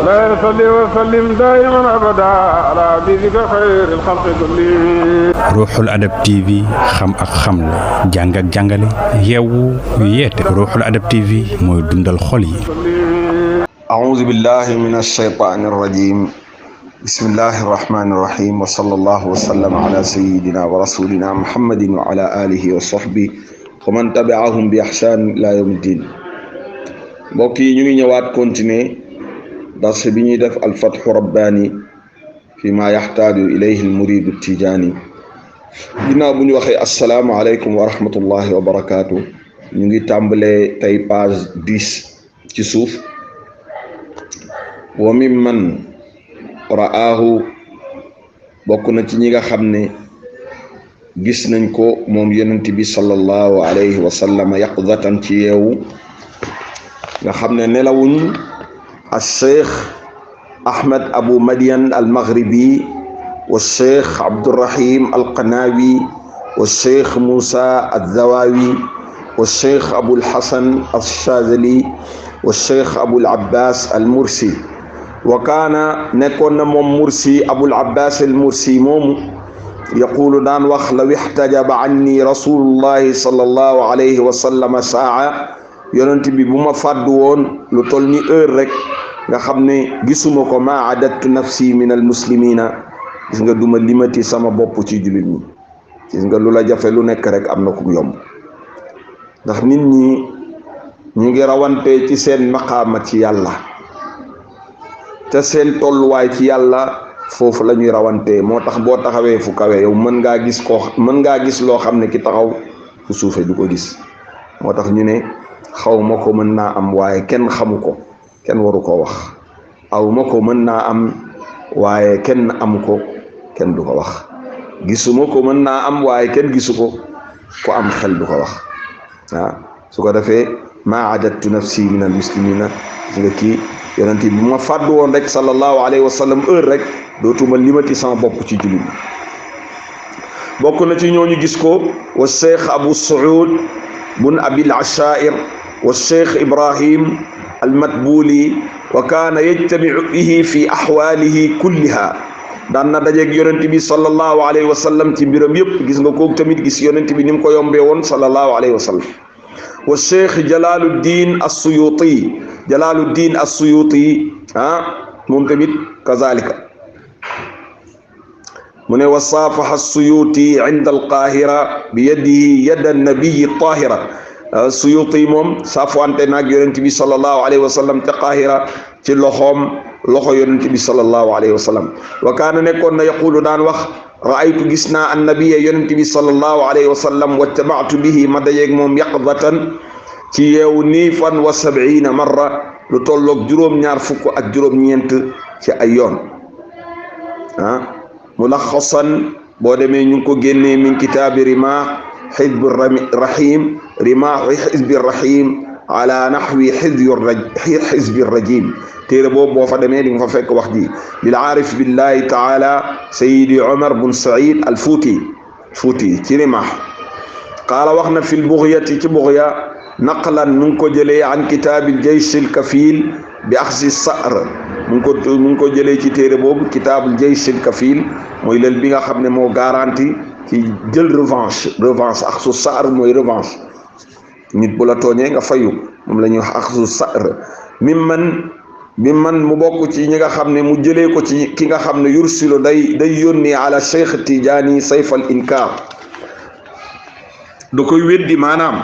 لا يصلي وسلم دائما أبدا على حبيبك خير الخلق كلهم. Ruuxul Adab TV xam ak xamle jàng ak jàngale yeewu yeete Ruuxul Adab TV mooy dundal xol yi. أعوذ بالله من الشيطان الرجيم بسم الله الرحمن الرحيم وصلى الله وسلم على سيدنا ورسولنا محمد وعلى آله وصحبه ومن تبعهم بإحسان إلى يوم الدين. mbokk yi ñu ngi ñëwaat continuer dars bi ñuy def al-fathu rabbani fi ma yaxtaaju ilayhi al-muridu tijaani. ginnaaw bu ñu waxee assalaamu aleykum wa rahmatullahi wa barakaatu ñu ngi tàmbalee tey page 10 ci suuf. wa mimman ra'aahu bokk na ci ñi nga xam ne gis nañ ko moom yonent bi sallallahu alayhi wa sallam yaqzatan ci yeewu nga xam ne nelawuñ al-cheikh Ahmed Abu Madian al-Maghribi wa cheikh Abdurrahim al-Qanawi wa cheikh Moussa al-Zawawi wa cheikh Abul Hasan al-Shazali wa cheikh Abul Abbas al-Mursi. wa kaana nekkoon na moom Mursi Abul Abbas al-Mursi moomu yaqulu daan wax law ihtajaba anni rasulullahi sallallahu alayhi wa sallam saa yonent bi bu ma fàddu woon lu toll ni heure rek nga xam ne gisuma ko ma adattu nafsi min al muslimina gis nga duma limati sama bopp ci jullit ñi. gis nga lu la jafe lu nekk rek am na ku yomb ndax nit ñi ñu ngi rawante ci seen maqaama ci yàlla te seen tolluwaay ci yàlla foofu la ñuy rawante moo tax boo taxawee fu kawe yow mën ngaa gis loo xam ne ki taxaw fu suufe du ko gis. moo tax ñu ne xaw ma ko mën naa am waaye kenn xamu ko kenn waru ko wax aw ma ko mën naa am waaye kenn am ko kenn du ko wax gisuma ko mën naa am waaye kenn gisu ko ku am xel du ko wax su ko defee maa adattu nafsi min al muslimina nga kii yonent bi bu ma fàddu woon rek sallallahu alayhi wa sallam heure rek dootuma limati sama bopp ci jullit bi. bokk na ci ñooñu gis ko wa cheikh Abu Saoud bun Abil Ashair wa cheikh Ibrahim al-Matbuli wa kaana yajtamiu bihi fi ahwalihi kulliha daan na dajeeg yonent bi sallallahu alayhi wa sallam ci mbiram yëpp. gis nga kooku tamit gis yonent bi ni mu ko yombee woon sallallahu alayhi wa sallam. wa cheikh Jalaluddin as-Suyuti moom tamit kazalika mu ne wa saafaha as-Suyuti inda al-Qahira bi yadihi yada an-nabiy at-tahira. Suyuti moom saafante naag yonent bi sallallahu alayhi wa sallam te Qahira ci loxo yonent bi sallallahu alayhi wa sallam. wa kaana nekkoon na yaqulu daan wax ra'aytu gis naa an-nabiyya yonent bi sallallahu alayhi wa sallam wattaba'tu bihi ma dajeeg moom yaqzatan ci yeewu nii fan wa 70 marra lu tolloog juróom-ñaar fukk ak juróom-ñeent ci ay yoon. mulaxasan boo demee ñu ngi ko génnee min kitaabi rimah xizbi rahim ala naxwi xizbi rajim. téere boobu boo fa demee di nga fa fekk wax ji lil aarif billahi taala sayidi Omar bun Saïd al Fuuti ci rimah qaala wax na fi lbugyati ci bugya naqlan nu ngi ko jëlee an kitaabil jaysh al kafil bi axsi sa'r mu ngi ko jëlee ci téere boobu kitaabul jaysh al kafil mooy lël bi nga xam ne moo garanti ci jël revanche axsu sa'r mooy revanche nit bu la tooñee nga fayu moom la ñuy wax axsu sa'r mimman mu bokk ci ñi nga xam ne mu jëlee ko ci ki nga xam ne yursilu day yónni ala cheikh Tijaani sayf al inkar da koy weddi maanaam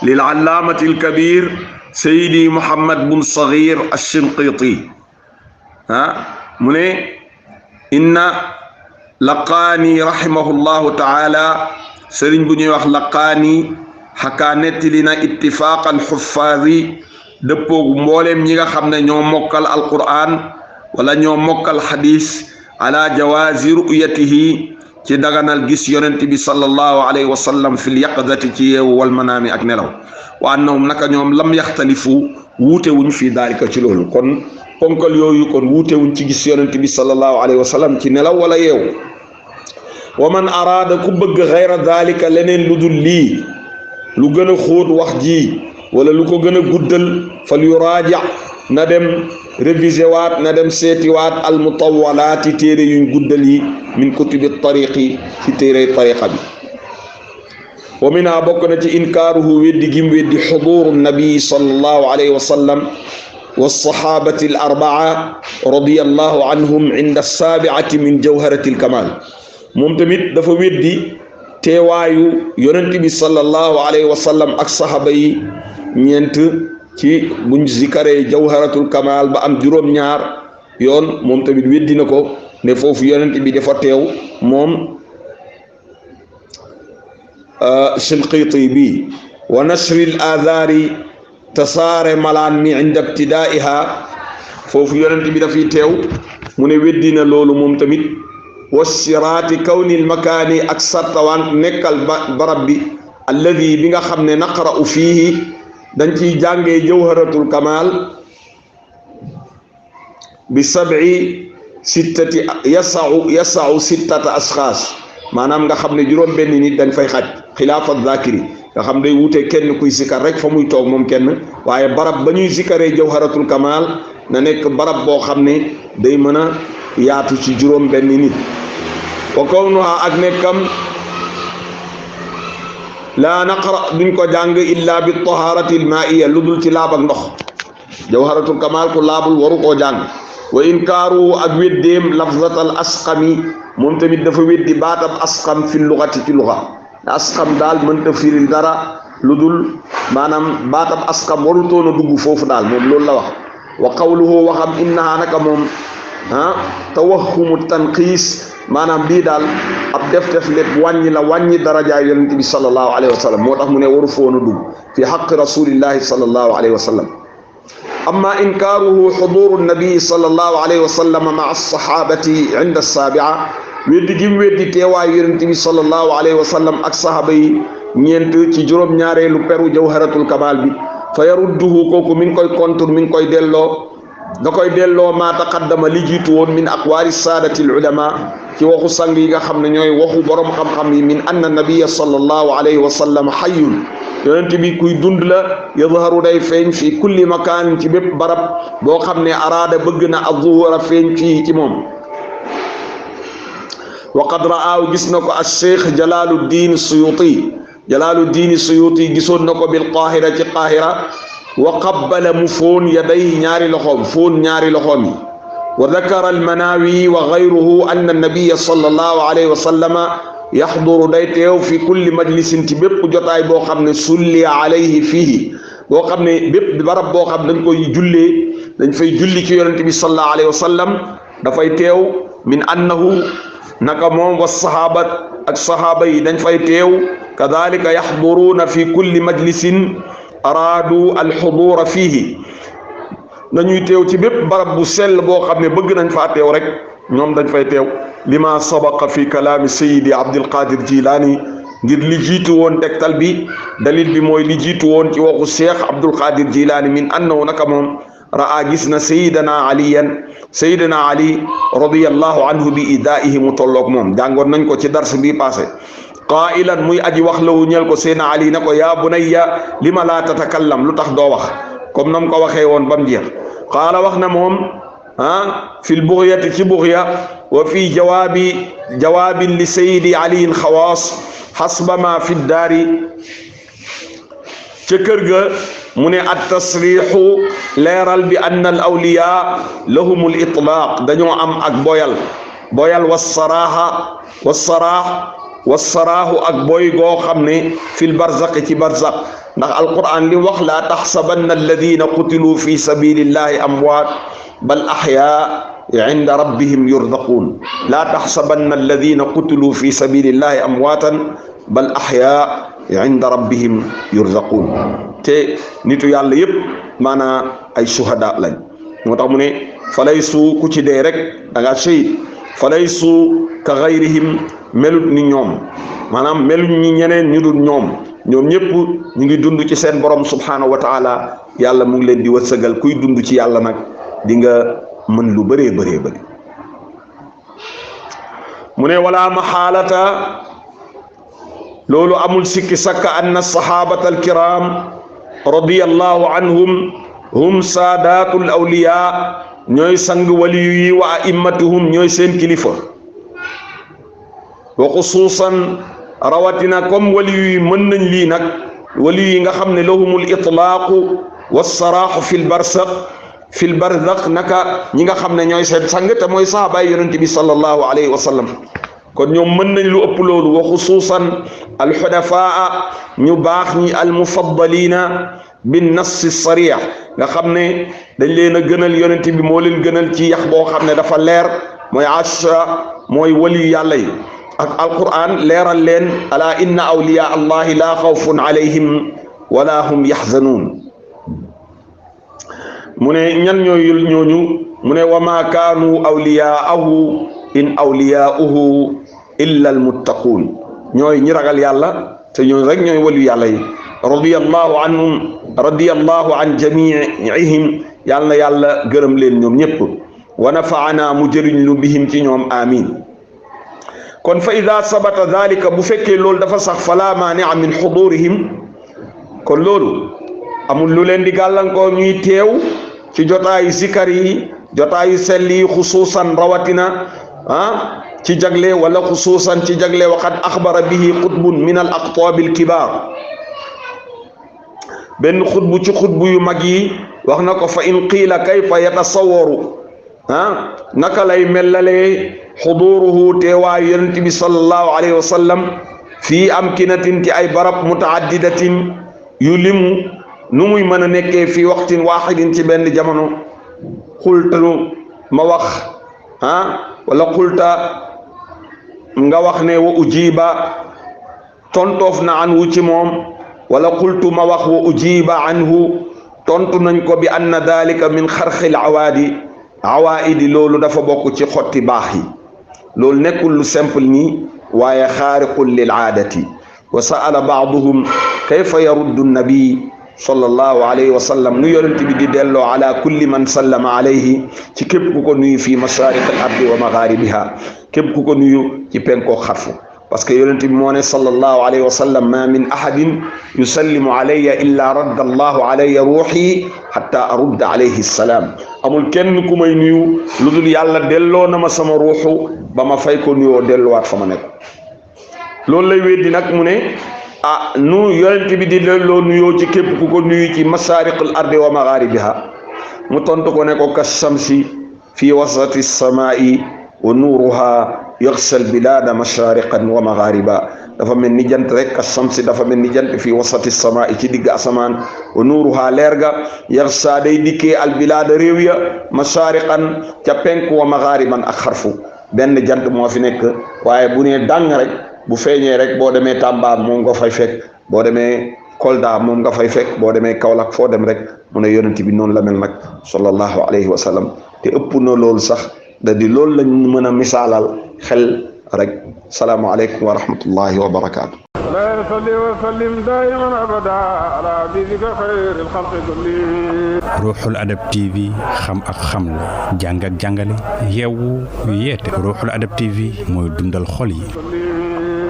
lil allaamati al kabir Seydi Muhammad bun Saghir ash-Shinqiti mu ne inna laqaani rahimahullahu taala sëriñ bu ñuy wax laqaani xakaa nettali na ittifaaq al-xuffaadi dëppoogu mbooleem ñi nga xam ne ñoo mokkal alquran wala ñoo mokkal xadis ala jawaazi ru'yatihi ci daganal gis yonent bi sallallahu alayhi wa sallam fil yaqzati ci yeewu wal manaami ak nelaw wa annahum naka ñoom lam yaxtalifu wuute wuñ fii daalika ci loolu. kon ponkal yooyu kon wuute wuñ ci gis yonent bi sallallahu alayhi wa sallam ci nelaw wala yeewu. wa man araada ku bëgg xayra daalika leneen lu dul lii lu gën a xóot wax ji wala lu ko gën a guddal fal yuraaja na dem révisé waat na dem seeti waat al mutawalaati téere yuñ guddal yi min kutubi tariqi ci téere tariqa bi wa minha bokk na ci inkaaruhu weddi gim weddi xuduru nabi sallallahu alayhi wa sallam wa sahabati al arbaa radiyallahu anhum inda saabiati min jawharati al kamal moom tamit dafa weddi teewaayu yonent bi sallallahu alayhi wa sallam ak sahaba yi ñeent ci buñ zikaree jawharatul kamal ba am juróom-ñaar yoon moom tamit weddi na ko ne foofu yonent bi dafa teew moom Shinqiti bi wa nashril aadaari tasaare malaan mi inda ibtidaiha foofu yonent bi dafay teew mu ne weddi na loolu moom tamit wasiraati kawnil makaani ak sartawan nekkal barab bi alladi bi nga xam ne naqra'u fiihi dañ ciy jàngee jawharatul kamal bi sab'i sittati yasau sittata asxaas maanaam nga xam ne juróom benn nit dañ fay xaj xilaafa zakiri nga xam day wute kenn kuy sikar rek fa muy toog moom kenn waaye barab ba ñuy sikaree jawharatul kamal na nekk barab boo xam ne day mën a yaatu ci juróom benn nit wa kawnuha ak nekkam laa naqra duñ ko jàng illa bi taharati al ma'iya lu dul ci laab ak ndox jawharatul kamal ku laabul waru koo jàng wa inkaaru ak weddeem lafzatal asqami moom tamit dafa weddi baatab asqam fi lugati ci luga asqam daal mënta firil dara lu dul maanaam baatab asqam warutoon a dugg foofu daal moom loolu la wax wa qawluhu waxam innaha naka moom tawahhumu tanqiis maanaam bii daal ab def lépp wàññi la wàññi darajaay yonent bi sallallahu alayhi wa sallam moo tax mu ne waru foon a dugg fi xaqi rasulillahi sallallahu alayhi wa sallam amma inkaaruhu xuduru nabii sallallahu alayhi wa sallam maa sahabati inda saabia weddi gi mu weddi teewaayu yonent bi sallallahu alayhi wa sallam ak sahaba yi ñeent ci juróom-ñaareelu peru jawharatul kamal bi fa yarudduhu kooku mi ngi koy kontur mi ngi koy delloo da koy delloo maa taqaddama li jiitu woon min aqwaali saadati al ulama ci waxu sang yi nga xam ne ñooy waxu borom xam-xam yi min anna nabiyya sallallahu alayhi wa sallam hayyun yonent bi kuy dund la yadharu day feeñ fi kulli makaan ci bépp barab boo xam ne araada bëgg na az-zuhura feeñ fii ci moom wa qad ra'aahu gis na ko as-cheikh Jalaaluddin Suyuti gisoon na ko bil Qaahira ci Qaahira wa qabbala mu foon yaday ñaari loxoom yi wa dakara al-Manawi wa ghayruhu anna an-nabiyya sallallahu alayhi wa sallama yaxduru day teew fi kulli majlisin ci bépp jotaay boo xam ne sulli alayhi fiihi boo xam ne bépp barab boo xam dañ koy jullee dañ fay julli ci yonent bi sallallahu alayhi wa sallam dafay teew min annahu naka moom wa sahaaba ak sahaaba yi dañ fay teew kadhalika yaxduruuna fi kulli majlisin araadu alxudura fiihi nañuy teew ci bépp barab bu sell boo xam ne bëgg nañ faa teew rek ñoom dañ fay teew lima sabaqa fi kalaami sayidi Abdul Qadir Jilaani ngir li jiitu woon tegtal bi dalil bi mooy li jiitu woon ci waxu Cheikh Abdul Qadir Jilaani min annahu naka moom ra'a gis na sayidana Ali radiyallahu anhu bi idaa'ihi mu tolloog moom jàngoon nañ ko ci dars bi passé qaa'ilan muy aji wax la wu ñel ko Seydina Ali na ko yaa bunayya lima laa tatakallam lu tax doo wax comme nam ko waxee woon bam jeex qaala wax na moom fil bugyati ci bugya wa fi jawaabin li sayidi aliyin xawaas xasba ma fi daari ca kër ga mu ne at tasrixu leeral bi anna al awliya lahum al itlaaq dañoo am ak boyal wasaraaxu ak boy goo xam ne fil barzaq ci barzaq ndax alquran li wax laa taxsabanna alladina qutilu fi sabilillahi amwaat bal axyaa inda rabbihim yurzaquun laa taxsabanna alladina qutilu fi sabilillahi amwaatan bal axyaa inda rabbihim yurzaquun te nitu yàlla yëpp maanaam ay shuhada lañ moo tax mu ne falaysu ku ci dee rek da ngaa shahid falaysu ka gayrihim melut ni ñoom maanaam melut ñi ñeneen ñu dul ñoom ñëpp ñu ngi dund ci seen borom subhanahu wa taala yàlla mu ngi leen di wërsëgal kuy dund ci yàlla nag di nga mën lu bëree bëri mu ne wala maxaalata loolu amul sikki sakka anna sahabata alkiram radiyallahu anhum hum saadatul awliya ñooy sang waliyu yi wa a'immatuhum ñooy seen kilifa wa xusuusan rawatina comme waliyu yi mën nañ lii nag waliyu yi nga xam ne lahumul itlaaqu wassaraaxu fil barzaq naka ñi nga xam ne ñooy seen sang te mooy sahabaay yonente bi sallallahu alayhi wa sallam kon ñoom mën nañ lu ëpp loolu wa xusuusan alxudafaa ñu baax ñi almufaddalina bin nassi sarih nga xam ne dañ leen a gënal yonent bi moo leen gënal ci yax boo xam ne dafa leer mooy Aïcha mooy waliyu yàlla yi ak alquran leeral leen ala inna awliya allahi la xawfun alayhim wala hum yaxzanuun mu ne ñan ñooy ñooñu mu ne wa ma kaanu awliyaahu in awliyaauhu illa almuttaquun ñooy ñi ragal yàlla te ñooy rek ñooy waliyu yàlla yi radiyallahu anhum radiyallahu an jamiihim yàlla na yàlla gërëm leen ñoom ñépp wa nafaana mu jëriñ lu bihim ci ñoom amin kon fa ida sabata dalika bu fekkee loolu dafa sax fala maania min xudurihim kon loolu amul lu leen di gàllankoor ñuy teew ci jotaayu sikar yi jotaayu sell yi xusuusan rawatina ci jagle wala xusuusan ci jagle waqad axbara bihi xutbun min al aqtaabil kibaar benn xutbu ci xutbu yu mag yi wax na ko fa in qiila kayfa yatasawaru naka lay mellalee xuduruhu teewaayu yonent bi sallallahu alayhi wa sallam fii amkinatin ci ay barab mutaaddidatin yu limu nu muy mën a nekkee fii waqtin waaxidin ci benn jamono xultu ma wax wala xulta nga wax ne wa ujiba tontoof na anhu ci moom wala xultu ma wax wa ujiba anhu tontu nañ ko bi anna dalika min xarxil awaidi loolu dafa bokk ci xotti baax yi loolu nekkul lu simple nii waaye xaariqul lil aadati wa sa'ala baaduhum kayfa yaruddu nabi sallallahu alayhi wa sallam nu yonent bi di delloo ala kulli man sallama alayhi ci képp ku ko nuyu fii mashaariq al ardi wa magharibiha képp ku ko nuyu ci penkoo xarfu parce que yonent bi moo ne sallallahu alayhi wa sallam ma min ahadin yusallimu alayya illa radda allahu alayya ruuxi hatta arudda alayhi salaam amul kenn ku may nuyu lu dul yàlla delloo na ma sama ruuxu ba ma fay ko nuyoo delluwaat fa ma nekk loolu lay weddi nag mu ne nu yonent bi di delloo nuyoo ci képp ku ko nuyu ci mashaariqul ardi wa magharibiha mu tontu ko ne ko ka shamsi fi wasati samaa'i wa nuuruha yaxsal bilaada mashaariqan wa maghariba dafa mel ni jant rek ka shamsi dafa mel ni jant fi wasati samaa'i ci digg asamaan wa nuuruha leer ga yaxsa day dikkee al bilaada réew ya mashaariqan ca penk wa maghariban ak xarfu benn jant moo fi nekk waaye bu nee dàng rek bu feeñee rek boo demee Tamba moom nga fay fekk boo demee Kolda moom nga fay fekk boo demee Kaolack foo dem rek mu ne yonent bi noonu la mel nag sallallahu alayhi wa sallam te ëpp na loolu sax da di loolu lañ mën a misaalal xel rek salaamualeykum wa rahmatullahi wa barakaatu. لا يصلي وسلم دائما ابدا على حبيبك خير الخلق كلهم. Ruuxul Adab TV xam ak xamle jàng ak jàngale yeewu yeete Ruuxul Adab TV mooy dundal xol yi.